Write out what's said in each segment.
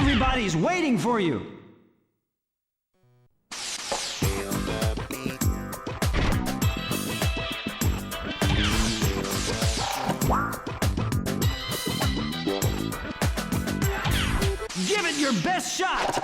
Everybody's waiting for you. Give it your best shot.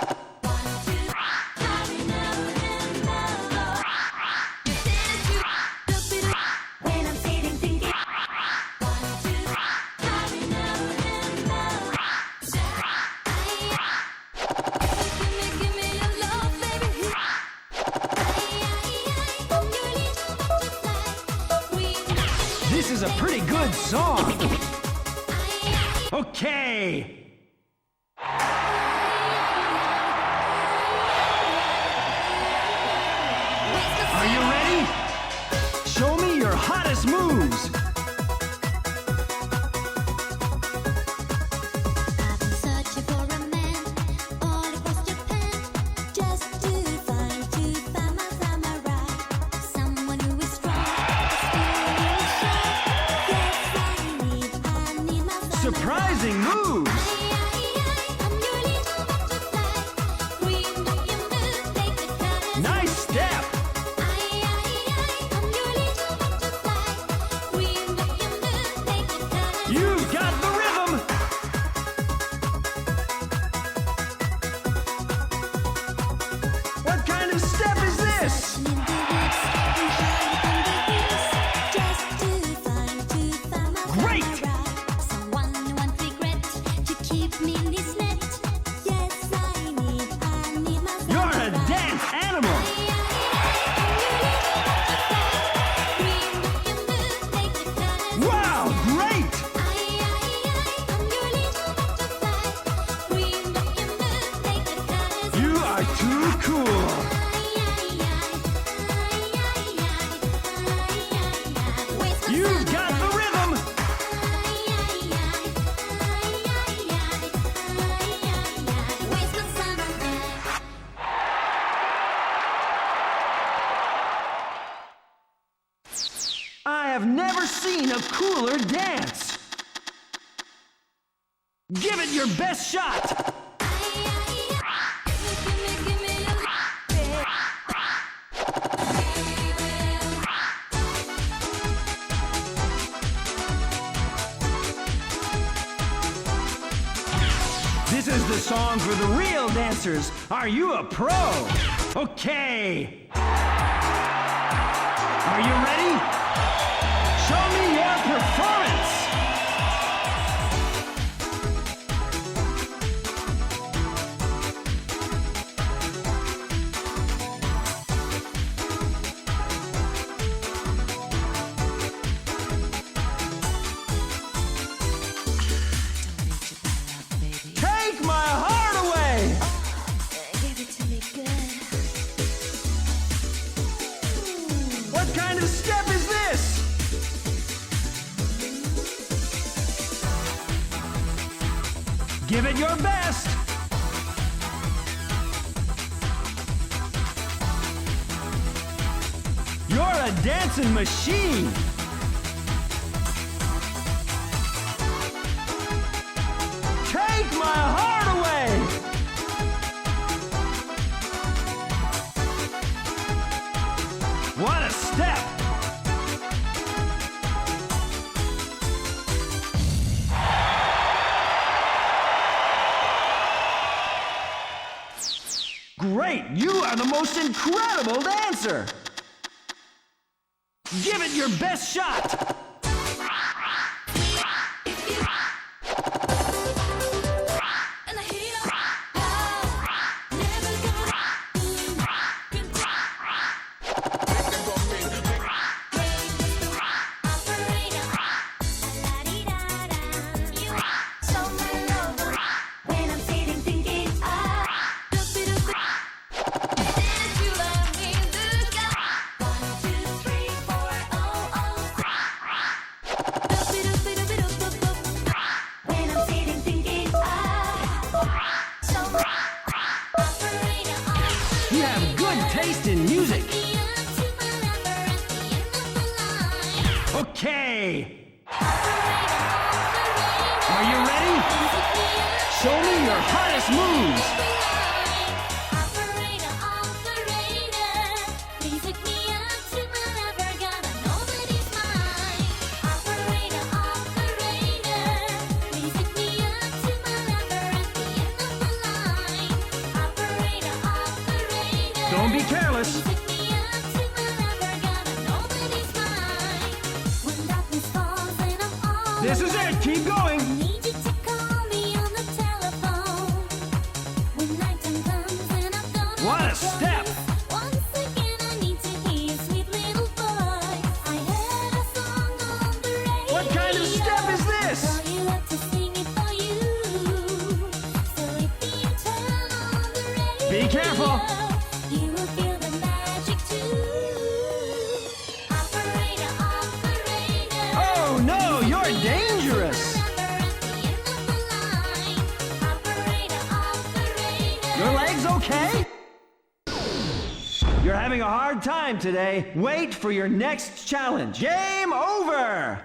This is a pretty good song. Okay. Are you ready? Show me your hottest moves. Surprising moves. Nice step. You've got the rhythm. What kind of step is this? Great. You're a dance animal. Wow, great. You are too cool. You've got the rhythm. I have never seen a cooler dance. Give it your best shot. This is the song for the real dancers. Are you a pro? Okay. Are you ready? Show me your performance. Take my heart away. What kind of step is this? Give it your best. You're a dancing machine. Take my heart away. What a step. Great! You are the most incredible dancer! Give it your best shot! Show me your hottest moves. Operator, operator, please hook me up to my lover. Gotta know that he's mine. Operator, operator, please hook me up to my lover at the end of the line. Operator, operator, Don't be careless. please hook me up to my lover. Gotta know that he's mine. When darkness falls and I'm all This is it. Keep going. I need you to call me on the telephone. When nighttime comes and I've gone What a out of step. choice. Once again I need to hear your sweet little voice. I heard a song on the radio. What kind of step is this? Call you up to sing it for you. So if you turn on the radio, Be careful. you will feel the magic too. Operator, operator. Oh no, you're dangerous. Your legs okay? You're having a hard time today. Wait for your next challenge. Game over!